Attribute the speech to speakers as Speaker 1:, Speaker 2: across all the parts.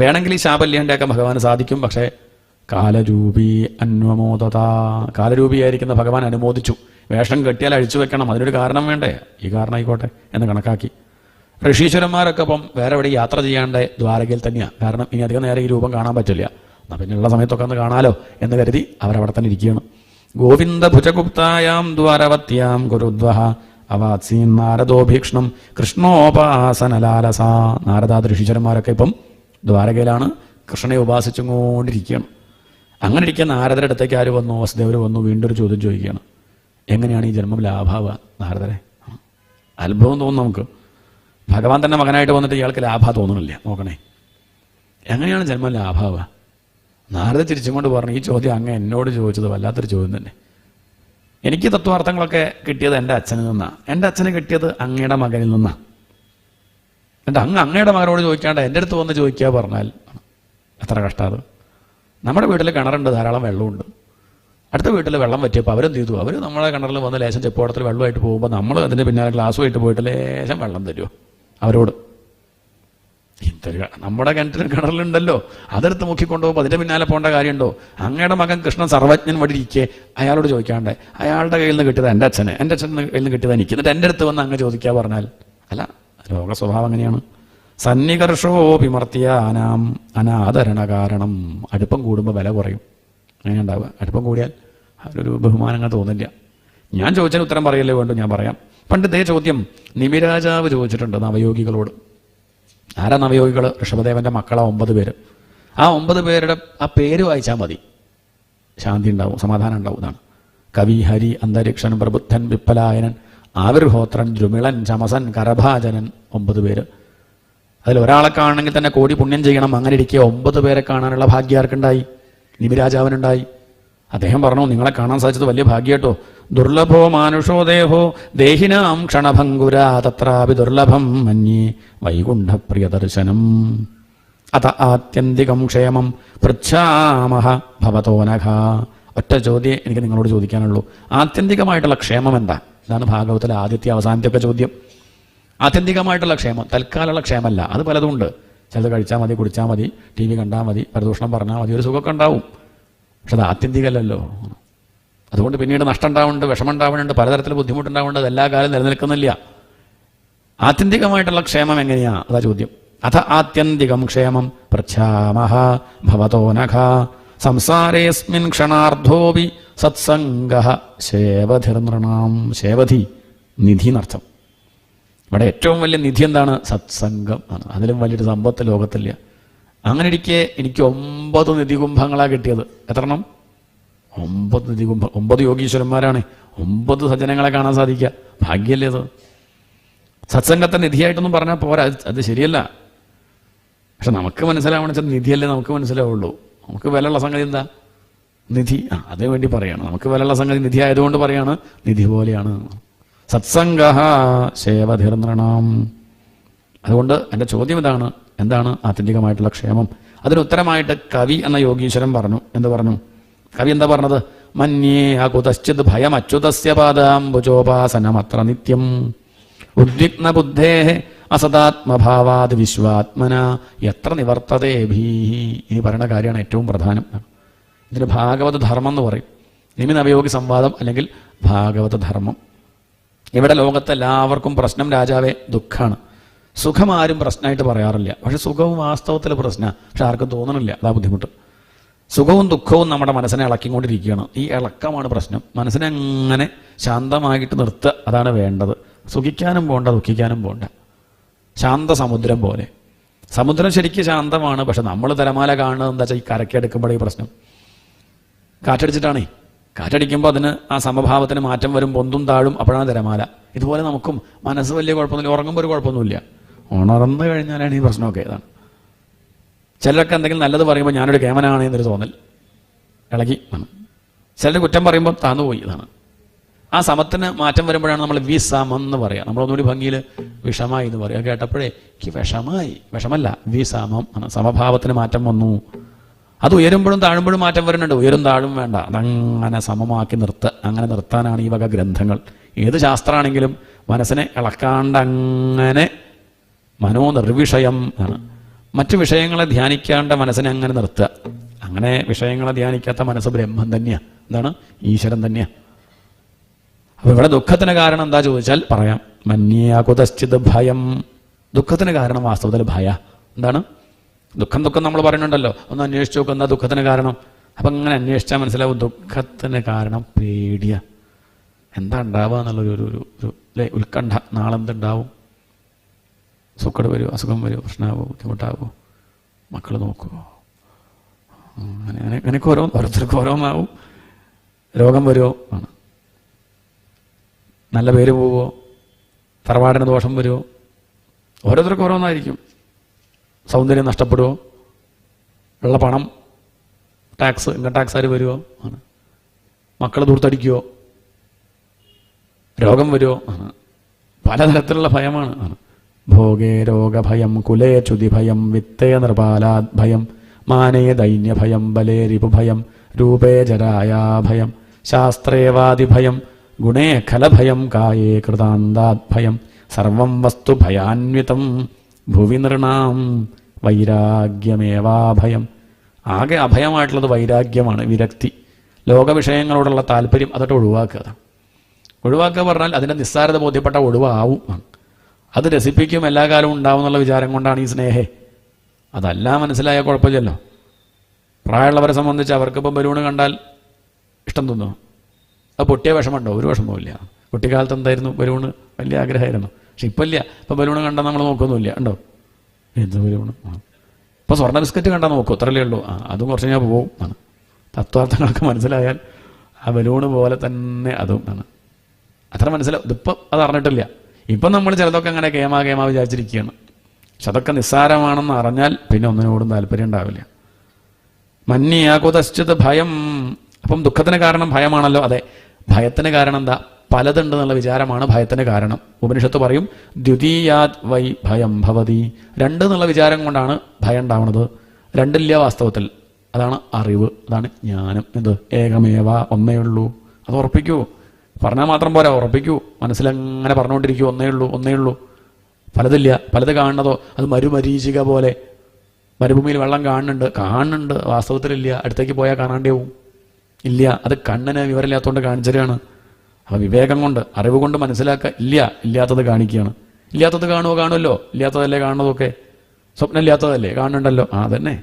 Speaker 1: വേണമെങ്കിൽ ഈ ശാപല്യാണ്ടാക്കാൻ ഭഗവാന് സാധിക്കും. പക്ഷേ കാലരൂപി അന്വമോദത, കാലരൂപിയായിരിക്കുന്ന ഭഗവാൻ അനുമോദിച്ചു. വേഷം കെട്ടിയാൽ അഴിച്ചു വെക്കണം, അതിനൊരു കാരണം വേണ്ടേ? ഈ കാരണം ആയിക്കോട്ടെ എന്ന് കണക്കാക്കി. ഋഷീശ്വരന്മാരൊക്കെ ഇപ്പം വേറെ എവിടെ യാത്ര ചെയ്യാണ്ട് ദ്വാരകയിൽ തന്നെയാണ്. കാരണം ഇനി അധികം നേരം ഈ രൂപം കാണാൻ പറ്റില്ല. എന്നാൽ പിന്നെയുള്ള സമയത്തൊക്കെ ഒന്ന് കാണാലോ എന്ന് കരുതി അവരവിടെ തന്നെ ഇരിക്കുകയാണ്. ഗോവിന്ദ ഭുജഗുപ്തായാം ദ്വാരവത്യാം ഗുരുദ്വഹ അവാത്സീം നാരദോഭീക്ഷണം കൃഷ്ണോപാസനലാലസ. നാരദാദി ഋഷീശ്വരന്മാരൊക്കെ ഇപ്പം ദ്വാരകയിലാണ്, കൃഷ്ണനെ ഉപാസിച്ചുകൊണ്ടിരിക്കുകയാണ്. അങ്ങനെ ഇരിക്കുന്ന നാരദരുടെ അടുത്തേക്ക് ആര് വന്നു? വസുദേവർ വന്നു. വീണ്ടും ഒരു ചോദ്യം ചോദിക്കുകയാണ്, എങ്ങനെയാണ് ഈ ജന്മം ലാഭാവുക? നാരദരെ അത്ഭുതം തോന്നും നമുക്ക്. ഭഗവാൻ തന്നെ മകനായിട്ട് വന്നിട്ട് ഇയാൾക്ക് ലാഭ തോന്നണില്ല. നോക്കണേ, എങ്ങനെയാണ് ജന്മം ലാഭാവുക? നാരദ ചിരിച്ചും കൊണ്ട് പറഞ്ഞു, ഈ ചോദ്യം അങ്ങ് എന്നോട് ചോദിച്ചത് വല്ലാത്തൊരു ചോദ്യം തന്നെ. എനിക്ക് തത്വാർത്ഥങ്ങളൊക്കെ കിട്ടിയത് എൻ്റെ അച്ഛനിൽ നിന്നാണ്. എൻ്റെ അച്ഛന് കിട്ടിയത് അങ്ങയുടെ മകനിൽ നിന്നാണ്. എന്നിട്ട് അങ്ങയുടെ മകനോട് ചോദിക്കാണ്ട് എൻ്റെ അടുത്ത് വന്ന് ചോദിക്കുക പറഞ്ഞാൽ എത്ര കഷ്ടമാണ്. നമ്മുടെ വീട്ടിൽ കിണറുണ്ട്, ധാരാളം വെള്ളമുണ്ട്. അടുത്ത വീട്ടിൽ വെള്ളം പറ്റിയപ്പോൾ അവരെന്ത് ചെയ്തു? അവർ നമ്മളെ കിണറിൽ വന്ന് ലേശം ചെപ്പോടത്തിൽ വെള്ളമായിട്ട് പോകുമ്പോൾ നമ്മൾ അതിൻ്റെ പിന്നാലെ ഗ്ലാസ്സുമായിട്ട് പോയിട്ട് ലേശം വെള്ളം തരുമോ അവരോട്? നമ്മുടെ കിണറിലുണ്ടല്ലോ, അതെടുത്ത് മുക്കിക്കൊണ്ടുപോകുമ്പോൾ അതിൻ്റെ പിന്നാലെ പോകേണ്ട കാര്യമുണ്ടോ? അങ്ങയുടെ മകൻ കൃഷ്ണൻ സർവജ്ഞൻ വടിയിരിക്കെ അയാളോട് ചോദിക്കാണ്ടേ? അയാളുടെ കയ്യിൽ നിന്ന് കിട്ടിയത് എൻ്റെ അച്ഛന്, എൻ്റെ അച്ഛൻ്റെ കയ്യിൽ നിന്ന് കിട്ടിയത് എനിക്ക്, എന്നിട്ട് എൻ്റെ അടുത്ത് വന്ന് അങ്ങ് ചോദിക്കുക പറഞ്ഞാൽ അല്ല, ലോക സ്വഭാവം അങ്ങനെയാണ്. സന്നികർഷോപിമർത്തിയാനാം അനാദരണ കാരണം. അടുപ്പം കൂടുമ്പോൾ വില കുറയും. അങ്ങനെ ഉണ്ടാവുക. അടുപ്പം കൂടിയാൽ അവരൊരു ബഹുമാനങ്ങൾ തോന്നില്ല. ഞാൻ ചോദിച്ചതിന് ഉത്തരം പറയല്ലേ വേണ്ടു, ഞാൻ പറയാം. പണ്ട് ഇതേ ചോദ്യം നിമിരാജാവ് ചോദിച്ചിട്ടുണ്ട് നവയോഗികളോട്. ആരാ നവയോഗികൾ? ഋഷഭദേവന്റെ മക്കളാ 9 പേര്. ആ 9 പേരുടെ ആ പേര് വായിച്ചാൽ മതി, ശാന്തി ഉണ്ടാവും, സമാധാനം ഉണ്ടാവും. ഇതാണ് കവി, ഹരി, അന്തരീക്ഷൻ, പ്രബുദ്ധൻ, വിപ്പലായനൻ, ആവിർഹോത്രൻ, ദ്രുമിളൻ, ചമസൻ, കരഭാജനൻ. 9 പേര്. അതിൽ ഒരാളെ കാണണമെങ്കിൽ തന്നെ കോടി പുണ്യം ചെയ്യണം. അങ്ങനെ ഇരിക്കുക 9 പേരെ കാണാനുള്ള ഭാഗ്യം ആർക്കുണ്ടായി? നിമിരാജാവിനുണ്ടായി. അദ്ദേഹം പറഞ്ഞു, നിങ്ങളെ കാണാൻ സാധിച്ചത് വലിയ ഭാഗ്യട്ടോ. ദുർലഭോ മാനുഷോ ദേഹോ ദേഹിനാം ക്ഷണഭംഗുരാ തത്രാപി ദുർലഭം മന്യേ വൈകുണ്ഠപ്രിയ ദർശനം അത ആത്യന്തികം ക്ഷേമം പൃച്ഛാമഹ ഭവതോനഘ. ഒറ്റ ചോദ്യം എനിക്ക് നിങ്ങളോട് ചോദിക്കാനുള്ളൂ. ആത്യന്തികമായിട്ടുള്ള ക്ഷേമം എന്താ? ഇതാണ് ഭാഗവതത്തിലെ ആദ്യത്തെ അവസാനത്തെയൊക്കെ ചോദ്യം. ആത്യന്തികമായിട്ടുള്ള ക്ഷേമം തൽക്കാലമുള്ള ക്ഷേമമല്ല. അത് പലതും ഉണ്ട്. ചിലത് കഴിച്ചാൽ മതി, കുടിച്ചാൽ മതി, ടി വി കണ്ടാൽ മതി, പരദൂഷണം പറഞ്ഞാൽ മതി, ഒരു സുഖമൊക്കെ ഉണ്ടാവും. പക്ഷെ അത് ആത്യന്തികമല്ലല്ലോ. അതുകൊണ്ട് പിന്നീട് നഷ്ടം ഉണ്ടാവുന്നുണ്ട്, വിഷമം ഉണ്ടാവുന്നുണ്ട്, പലതരത്തിൽ ബുദ്ധിമുട്ടുണ്ടാവുന്നുണ്ട്. അത് എല്ലാ കാലം നിലനിൽക്കുന്നില്ല. ആത്യന്തികമായിട്ടുള്ള ക്ഷേമം എങ്ങനെയാ? അതാ ചോദ്യം. അഥ ആത്യന്തികം ക്ഷേമം പൃച്ഛാമഹ ഭവതോ നഖ സംസാരേസ്മിൻ ക്ഷണാർദ്ധോപി സത്സംഗഃ ശേവധിർനൃണാം. ശേവധി നിധി എന്നർത്ഥം. ഇവിടെ ഏറ്റവും വലിയ നിധി എന്താണ്? സത്സംഗം ആണ്. അതിലും വലിയൊരു സമ്പത്ത് ലോകത്തില്ല. അങ്ങനെ ഇരിക്കെ എനിക്ക് 9 നിധികുംഭങ്ങളാണ് കിട്ടിയത്. എത്രണ്ണം? 9 നിധികുംഭം. 9 യോഗീശ്വരന്മാരാണ്. 9 സജ്ജനങ്ങളെ കാണാൻ സാധിക്കുക. ഭാഗ്യല്ലേ അത്? സത്സംഗത്തെ നിധിയായിട്ടൊന്നും പറഞ്ഞാൽ പോരാ, അത് ശരിയല്ല. പക്ഷെ നമുക്ക് മനസ്സിലാവണം വെച്ചാൽ നിധിയല്ലേ നമുക്ക് മനസ്സിലാവുള്ളൂ. നമുക്ക് വിലയുള്ള സംഗതി എന്താ? നിധി. അതേ വേണ്ടി പറയാണ്. നമുക്ക് വിലയുള്ള സംഗതി നിധി ആയതുകൊണ്ട് പറയാണ് നിധി പോലെയാണ്. സത്സംഗഃ ശേവധിർനൃണാം. അതുകൊണ്ട് എൻ്റെ ചോദ്യം ഇതാണ്, എന്താണ് ആത്യന്തികമായിട്ടുള്ള ക്ഷേമം? അതിന് ഉത്തരമായിട്ട് കവി എന്ന യോഗീശ്വരൻ പറഞ്ഞു. എന്ത് പറഞ്ഞു? കവി എന്താ പറഞ്ഞത്? മന്യേ അകുതശ്ചിത് ഭയം അച്യുതസ്യ പാദാംബുജോപാസനമത്ര നിത്യം ഉദ്വിഗ്ന ബുദ്ധേ അസദാത്മഭാവാത് വിശ്വാത്മന എത്ര നിവർത്തതേ ഭീഹി. ഇനി പറയുന്ന കാര്യമാണ് ഏറ്റവും പ്രധാനം. ഇതിന് ഭാഗവത ധർമ്മം എന്ന് പറയും. നിമിനവയോഗി സംവാദം അല്ലെങ്കിൽ ഭാഗവത ധർമ്മം. ഇവിടെ ലോകത്തെ എല്ലാവർക്കും പ്രശ്നം രാജാവേ ദുഃഖമാണ്. സുഖം ആരും പ്രശ്നമായിട്ട് പറയാറില്ല. പക്ഷെ സുഖവും വാസ്തവത്തിൽ പ്രശ്നമാണ്. പക്ഷെ ആർക്കും തോന്നണില്ല. അതാ ബുദ്ധിമുട്ട്. സുഖവും ദുഃഖവും നമ്മുടെ മനസ്സിനെ ഇളക്കിക്കൊണ്ടിരിക്കുകയാണ്. ഈ ഇളക്കമാണ് പ്രശ്നം. മനസ്സിനെ അങ്ങനെ ശാന്തമായിട്ട് നിർത്തുക, അതാണ് വേണ്ടത്. സുഖിക്കാനും പോണ്ട, ദുഃഖിക്കാനും പോണ്ട. ശാന്ത സമുദ്രം പോലെ. സമുദ്രം ശരിക്കും ശാന്തമാണ്. പക്ഷെ നമ്മൾ തിരമാല കാണുന്നത് എന്താ വെച്ചാൽ ഈ കരക്കെടുക്കുമ്പോഴേ ഈ പ്രശ്നം കാറ്റടിച്ചിട്ടാണേ. കാറ്റടിക്കുമ്പോൾ അതിന് ആ സമഭാവത്തിന് മാറ്റം വരും, പൊന്തും താഴും, അപ്പോഴാണ് തിരമാല. ഇതുപോലെ നമുക്കും മനസ്സ് വലിയ കുഴപ്പമൊന്നുമില്ല, ഉറങ്ങുമ്പോൾ ഒരു കുഴപ്പമൊന്നുമില്ല. ഉണർന്നു കഴിഞ്ഞാലാണ് ഈ പ്രശ്നമൊക്കെ. ഇതാണ് ചിലരൊക്കെ എന്തെങ്കിലും നല്ലത് പറയുമ്പോൾ ഞാനൊരു കേമനാണ് എന്നൊരു തോന്നൽ ഇളകി ആണ്. ചിലർ കുറ്റം പറയുമ്പോൾ താന്നുപോയി. ഇതാണ് ആ സമത്തിന് മാറ്റം വരുമ്പോഴാണ് നമ്മൾ വിസമം എന്ന് പറയുക. നമ്മളൊന്നുകൂടി ഭംഗിയിൽ വിഷമായി എന്ന് പറയുക. കേട്ടപ്പോഴേ എനിക്ക് വിഷമായി. വിഷമല്ല, വിസമം ആണ്. സമഭാവത്തിന് മാറ്റം വന്നു. അത് ഉയരുമ്പോഴും താഴുമ്പോഴും മാറ്റം വരുന്നുണ്ട്. ഉയരും താഴും വേണ്ട, അതങ്ങനെ സമമാക്കി അങ്ങനെ നിർത്താനാണ് ഈ വക ഗ്രന്ഥങ്ങൾ. ഏത് ശാസ്ത്രമാണെങ്കിലും മനസ്സിനെ ഇളക്കാണ്ട് അങ്ങനെ മനോനിർവിഷയം ആണ്. മറ്റു വിഷയങ്ങളെ ധ്യാനിക്കാണ്ട മനസ്സിനെ അങ്ങനെ നിർത്തുക. അങ്ങനെ വിഷയങ്ങളെ ധ്യാനിക്കാത്ത മനസ്സ് ബ്രഹ്മം തന്നെയാണ്. എന്താണ്? ഈശ്വരൻ തന്നെയാണ്. അപ്പൊ ഇവിടെ ദുഃഖത്തിന് കാരണം എന്താ ചോദിച്ചാൽ പറയാം, മന്യേ കുതശ്ചിത് ഭയം. ദുഃഖത്തിന് കാരണം വാസ്തവത്തിൽ ഭയ. എന്താണ്? ദുഃഖം നമ്മൾ പറയുന്നുണ്ടല്ലോ, ഒന്ന് അന്വേഷിച്ച് നോക്കുക എന്താ ദുഃഖത്തിന് കാരണം. അപ്പം അങ്ങനെ അന്വേഷിച്ചാൽ മനസ്സിലാവും ദുഃഖത്തിന് കാരണം പേടിയ. എന്താ ഉണ്ടാവുക എന്നുള്ളൊരു അല്ലേ ഉത്കണ്ഠ. നാളെന്തുണ്ടാവും? സുഖം വരുമോ, അസുഖം വരുമോ, പ്രശ്നമാവോ, ബുദ്ധിമുട്ടാവോ, മക്കൾ നോക്കുമോ, അങ്ങനെയൊക്കെ ഓരോരുത്തർക്ക് ഓരോന്നാവും. രോഗം വരുമോ ആണ്, നല്ല പേര് പോവോ, തറവാടിന് ദോഷം വരുമോ, ഓരോരുത്തർക്ക് ഓരോന്നായിരിക്കും. സൗന്ദര്യം നഷ്ടപ്പെടുമോ, ഉള്ള പണം ടാക്സ് ഇൻകം ടാക്സ് ആര് വരുമോ ആണ്, മക്കൾ ദൂർത്തടിക്കുമോ, രോഗം വരുമോ ആണ്. പലതരത്തിലുള്ള ഭയമാണ് ആണ്. ഭോഗേ രോഗഭയം, കുലേ ചുതിഭയം, വിത്തേ നിർബാലാത് ഭയം, മാനേ ദൈന്യഭയം, ബലേ രിപുഭയം, രൂപേ ജരായാഭയം, ശാസ്ത്രേവാദിഭയം, ഗുണേ ഖലഭയം, കായേ കൃതാന്താത് ഭയം, സർവം വസ്തു ഭയാന്വിതം ഭുവി നൃണാം വൈരാഗ്യമേവാഭയം. ആകെ അഭയമായിട്ടുള്ളത് വൈരാഗ്യമാണ്, വിരക്തി. ലോകവിഷയങ്ങളോടുള്ള താല്പര്യം അതൊക്കെ ഒഴിവാക്കുക. ഒഴിവാക്കുക പറഞ്ഞാൽ അതിൻ്റെ നിസ്സാരത ബോധ്യപ്പെട്ട ഒഴിവാവും. അത് രസിപ്പിക്കും, എല്ലാ കാലവും ഉണ്ടാവും എന്നുള്ള വിചാരം കൊണ്ടാണ് ഈ സ്നേഹേ. അതല്ല മനസ്സിലായ കുഴപ്പമില്ലല്ലോ. പ്രായമുള്ളവരെ സംബന്ധിച്ച് അവർക്കിപ്പം ബലൂണ് കണ്ടാൽ ഇഷ്ടം തോന്നുന്നു. അത് പൊട്ടിയ വിഷമമുണ്ടോ? ഒരു വിഷമവുമില്ല. കുട്ടിക്കാലത്ത് എന്തായിരുന്നു ബലൂണ് വലിയ ആഗ്രഹമായിരുന്നു. പക്ഷെ ഇപ്പം ഇല്ല. ഇപ്പം ബലൂണ് കണ്ടാൽ നമ്മൾ നോക്കൊന്നുമില്ല. ഉണ്ടോ? എന്ത് ബലൂണ്? ഇപ്പോൾ സ്വർണ്ണ ബിസ്ക്കറ്റ് കണ്ടാൽ നോക്കും, അത്രയല്ലേ ഉള്ളൂ. അതും കുറച്ച് ഞാൻ പോവും ആണ്. തത്വാർത്ഥങ്ങളൊക്കെ മനസ്സിലായാൽ ആ ബലൂണ് പോലെ തന്നെ അതും ആണ്. അത്ര മനസ്സിലാവും. ഇതിപ്പം അത് അറിഞ്ഞിട്ടില്ല. ഇപ്പം നമ്മൾ ചിലതൊക്കെ അങ്ങനെ കേമാ വിചാരിച്ചിരിക്കുകയാണ്. പക്ഷെ അതൊക്കെ നിസ്സാരമാണെന്ന് അറിഞ്ഞാൽ പിന്നെ ഒന്നിനോടും താല്പര്യം ഉണ്ടാവില്ല. മന്യേ കുതശ്ചിത് ഭയം. അപ്പം ദുഃഖത്തിന് കാരണം ഭയമാണല്ലോ. അതെ, ഭയത്തിന് കാരണം എന്താ? പലതുണ്ട് എന്നുള്ള വിചാരമാണ് ഭയത്തിന് കാരണം. ഉപനിഷത്ത് പറയും ദ്വിതീയാത് വൈ ഭയം ഭവതി. രണ്ട് എന്നുള്ള വിചാരം കൊണ്ടാണ് ഭയം ഉണ്ടാവുന്നത്. രണ്ടില്ല വാസ്തവത്തിൽ. അതാണ് അറിവ്, അതാണ് ജ്ഞാനം. എന്ത്? ഏകമേവ, ഒന്നേ ഉള്ളൂ. അത് ഉറപ്പിക്കൂ. പറഞ്ഞാൽ മാത്രം പോരാ, ഉറപ്പിക്കൂ. മനസ്സിലങ്ങനെ പറഞ്ഞുകൊണ്ടിരിക്കൂ, ഒന്നേ ഉള്ളൂ. പലതില്ല. പലത് കാണുന്നതോ അത് മരുമരീചിക പോലെ. മരുഭൂമിയിൽ വെള്ളം കാണുന്നുണ്ട്, വാസ്തവത്തിലില്ല. അടുത്തേക്ക് പോയാൽ കാണാണ്ടേവും. ഇല്ല, അത് കണ്ണിന് വിവരമില്ലാത്തതുകൊണ്ട് കാണിച്ചതാണ്. അപ്പോൾ വിവേകം കൊണ്ട്, അറിവ് കൊണ്ട് മനസ്സിലാക്കുക. ഇല്ലാത്തത് കാണിക്കുകയാണ്. ഇല്ലാത്തത് കാണുമല്ലോ. ഇല്ലാത്തതല്ലേ കാണുന്നതൊക്കെ. സ്വപ്നം ഇല്ലാത്തതല്ലേ കാണുന്നുണ്ടല്ലോ. അതന്നെ.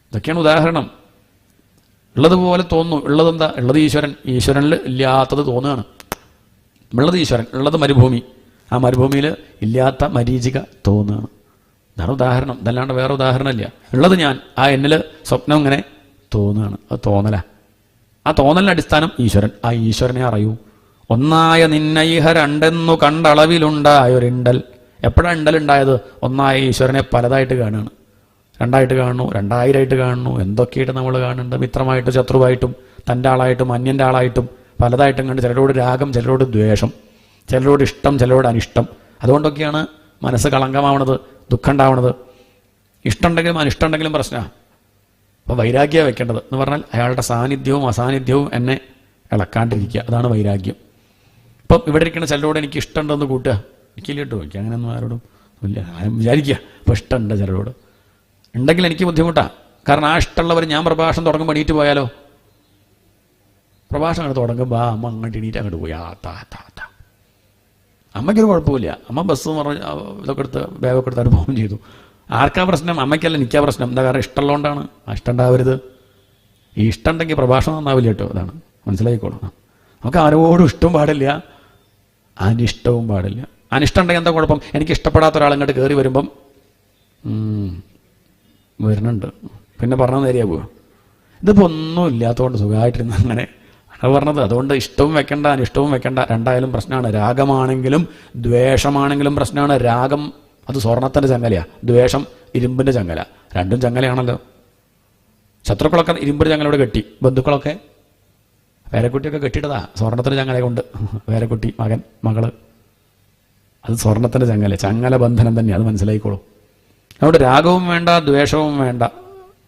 Speaker 1: ഇതൊക്കെയാണ് ഉദാഹരണം. ഉള്ളതുപോലെ തോന്നുന്നു. ഉള്ളതെന്താ? ഉള്ളത് ഈശ്വരൻ. ഈശ്വരനിൽ ഇല്ലാത്തത് തോന്നുകയാണ്. ഉള്ളത് ഈശ്വരൻ, ഉള്ളത് മരുഭൂമി. ആ മരുഭൂമിയിൽ ഇല്ലാത്ത മരീചിക തോന്നുകയാണ്. ഇതാണ് ഉദാഹരണം. ഇതല്ലാണ്ട് വേറെ ഉദാഹരണമില്ല. ഉള്ളത് ഞാൻ, ആ എന്നിൽ സ്വപ്നം ഇങ്ങനെ തോന്നുകയാണ്. അത് തോന്നല. ആ തോന്നലിൻ്റെ അടിസ്ഥാനം ഈശ്വരൻ. ആ ഈശ്വരനെ അറിയൂ. ഒന്നായ നിന്നൈഹ രണ്ടെന്നു കണ്ടളവിലുണ്ടായൊരിണ്ടൽ. എപ്പോഴാണ് ഇണ്ടലുണ്ടായത്? ഒന്നായ ഈശ്വരനെ പലതായിട്ട് കാണുകയാണ്. രണ്ടായിട്ട് കാണുന്നു, 2000 കാണുന്നു, എന്തൊക്കെയായിട്ട് നമ്മൾ കാണുന്നുണ്ട്. മിത്രമായിട്ടും ശത്രുവായിട്ടും തൻ്റെ ആളായിട്ടും അന്യൻ്റെ ആളായിട്ടും പലതായിട്ടും കണ്ട് ചിലരോട് രാഗം, ചിലരോട് ദ്വേഷം, ചിലരോട് ഇഷ്ടം, ചിലരോട് അനിഷ്ടം. അതുകൊണ്ടൊക്കെയാണ് മനസ്സ് കളങ്കമാവണത്, ദുഃഖം ഉണ്ടാവണത്. ഇഷ്ടമുണ്ടെങ്കിലും അനിഷ്ടമുണ്ടെങ്കിലും പ്രശ്നമാണ്. അപ്പോൾ വൈരാഗ്യം വെക്കേണ്ടത് എന്ന് പറഞ്ഞാൽ അയാളുടെ സാന്നിധ്യവും അസാന്നിധ്യവും എന്നെ ഇളക്കാണ്ടിരിക്കുക. അതാണ് വൈരാഗ്യം. ഇപ്പം ഇവിടെ ഇരിക്കുന്ന ചിലരോട് എനിക്ക് ഇഷ്ടമുണ്ടെന്ന് കൂട്ടുക. എനിക്കില്ല കേട്ടോ, എനിക്ക് അങ്ങനെയൊന്നും ആരോടും ഇല്ല. ആരും വിചാരിക്കുക ഇപ്പോൾ ഇഷ്ടമുണ്ട് ചിലരോട്. ഉണ്ടെങ്കിൽ എനിക്ക് ബുദ്ധിമുട്ടാണ്. കാരണം ആ ഇഷ്ടമുള്ളവർ ഞാൻ പ്രഭാഷണം തുടങ്ങുമ്പോൾ എണീറ്റ് പോയാലോ? പ്രഭാഷണം അങ്ങോട്ട് തുടങ്ങുമ്പോൾ അമ്മ അങ്ങോട്ട് എണീറ്റ് അങ്ങോട്ട് പോയി. അമ്മയ്ക്കൊരു കുഴപ്പമില്ല. അമ്മ ബസ് പറഞ്ഞ് ഇതൊക്കെ എടുത്ത് ബാഗൊക്കെ എടുത്ത് അനുഭവം ചെയ്തു. ആർക്കാ പ്രശ്നം? അമ്മയ്ക്കല്ല, എനിക്കാ പ്രശ്നം. എന്താ? കാരണം ഇഷ്ടമുള്ളതുകൊണ്ടാണ്. ആ ഇഷ്ടം ഉണ്ടാവരുത്. ഈ ഇഷ്ടം ഉണ്ടെങ്കിൽ പ്രഭാഷണം നന്നാവില്ല കേട്ടോ. അതാണ്, മനസ്സിലായിക്കോളും. നമുക്ക് ആരോടും ഇഷ്ടവും പാടില്ല, അനിഷ്ടവും പാടില്ല. അനിഷ്ടം ഉണ്ടെങ്കിൽ എന്താ കുഴപ്പം? എനിക്ക് ഇഷ്ടപ്പെടാത്ത ഒരാൾ ഇങ്ങോട്ട് കയറി വരുമ്പം വരുന്നുണ്ട്, പിന്നെ പറഞ്ഞാൽ നേരെയാ പോവുക. ഇതിപ്പോൾ ഒന്നും ഇല്ലാത്തതുകൊണ്ട് സുഖമായിട്ടിരുന്ന് അങ്ങനെ ആണ് പറഞ്ഞത്. അതുകൊണ്ട് ഇഷ്ടവും വെക്കണ്ട, അനിഷ്ടവും വെക്കണ്ട. രണ്ടായാലും പ്രശ്നമാണ്. രാഗമാണെങ്കിലും ദ്വേഷമാണെങ്കിലും പ്രശ്നമാണ്. രാഗം അത് സ്വർണത്തിൻ്റെ ചങ്ങലയാണ്, ദ്വേഷം ഇരുമ്പിൻ്റെ ചങ്ങല. രണ്ടും ചങ്ങലയാണല്ലോ. ശത്രുക്കളൊക്കെ ഇരുമ്പിൻ്റെ ചങ്ങലയോട് കെട്ടി, ബന്ധുക്കളൊക്കെ പേരക്കുട്ടിയൊക്കെ കെട്ടിയിട്ടതാ സ്വർണത്തിൻ്റെ ചങ്ങല കൊണ്ട്. പേരക്കുട്ടി, മകൻ, മകള്, അത് സ്വർണത്തിൻ്റെ ചങ്ങല ബന്ധനം തന്നെ. അത് മനസ്സിലായിക്കോളും. അതുകൊണ്ട് രാഗവും വേണ്ട, ദ്വേഷവും വേണ്ട.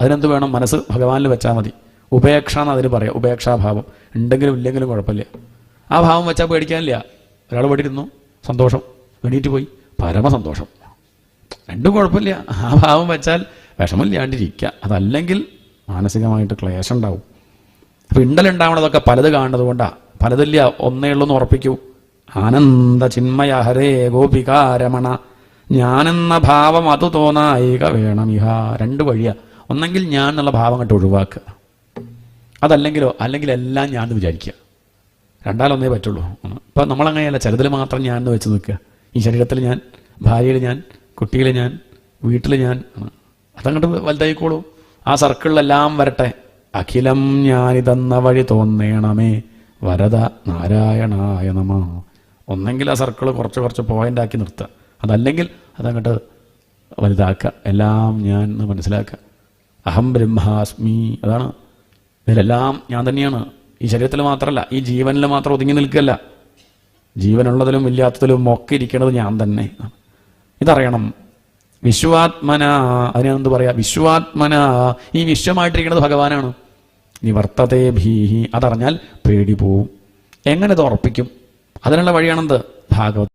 Speaker 1: അതിനെന്ത് വേണം? മനസ്സ് ഭഗവാനിൽ വെച്ചാൽ മതി. ഉപേക്ഷ എന്ന് അതിന് പറയാം. ഉപേക്ഷാഭാവം ഉണ്ടെങ്കിലും ഇല്ലെങ്കിലും കുഴപ്പമില്ല. ആ ഭാവം വെച്ചാൽ പേടിക്കാനില്ല. ഒരാൾ പേടിയിരുന്നു, സന്തോഷം, എണീറ്റ് പോയി, പരമസന്തോഷം. രണ്ടും കുഴപ്പമില്ല. ആ ഭാവം വെച്ചാൽ വിഷമില്ലാണ്ടിരിക്കുക. അതല്ലെങ്കിൽ മാനസികമായിട്ട് ക്ലേശം ഉണ്ടാവും. അപ്പം ഇണ്ടലുണ്ടാവണതൊക്കെ പലത് കാണുന്നത് കൊണ്ടാണ്. പലതില്ല, ഒന്നേ ഉള്ളൂ എന്ന് ഉറപ്പിക്കൂ. ആനന്ദ ചിന്മയ ഹരേ ഗോപികാരമണ, ഞാനെന്ന ഭാവം അത് തോന്നായിക വേണം ഇഹ. രണ്ട് വഴിയാ. ഒന്നെങ്കിൽ ഞാൻ എന്നുള്ള ഭാവം അങ്ങോട്ട് ഒഴിവാക്കുക, അല്ലെങ്കിൽ എല്ലാം ഞാൻ എന്ന് വിചാരിക്കുക. രണ്ടാലൊന്നേ പറ്റുള്ളൂ. ഇപ്പം നമ്മളങ്ങനെയല്ല, ചിലതിൽ മാത്രം ഞാൻ എന്ന് വെച്ച് നിൽക്കുക. ഈ ശരീരത്തിൽ ഞാൻ, ഭാര്യയിൽ ഞാൻ, കുട്ടിയിൽ ഞാൻ, വീട്ടിൽ ഞാൻ. അതങ്ങോട്ട് വലുതായിക്കോളൂ. ആ സർക്കിളിലെല്ലാം വരട്ടെ. അഖിലം ഞാനിതെന്ന വഴി തോന്നേണമേ വരദ നാരായണായ നമ. ഒന്നെങ്കിൽ ആ സർക്കിൾ കുറച്ച് പോയിൻ്റാക്കി നിർത്തുക, അതല്ലെങ്കിൽ അതങ്ങോട്ട് വലുതാക്കുക. എല്ലാം ഞാൻ എന്ന് മനസ്സിലാക്കുക. അഹം ബ്രഹ്മാസ്മി, അതാണ്. ഇതിലെല്ലാം ഞാൻ തന്നെയാണ്. ഈ ശരീരത്തിൽ മാത്രമല്ല, ഈ ജീവനിൽ മാത്രം ഒതുങ്ങി നിൽക്കുകയല്ല. ജീവനുള്ളതിലും ഇല്ലാത്തതിലും ഒക്കെ ഇരിക്കുന്നത് ഞാൻ തന്നെ. ഇതറിയണം. വിശ്വാത്മന, അതിനെന്ത് പറയാ? വിശ്വാത്മന, ഈ വിശ്വമായിട്ടിരിക്കുന്നത് ഭഗവാനാണ്. നിവർത്തതേ ഭീഹി, അതറിഞ്ഞാൽ പേടി പോവും. എങ്ങനെ ഇത് ഉറപ്പിക്കും? അതിനുള്ള വഴിയാണെന്ത്? ഭാഗവത്.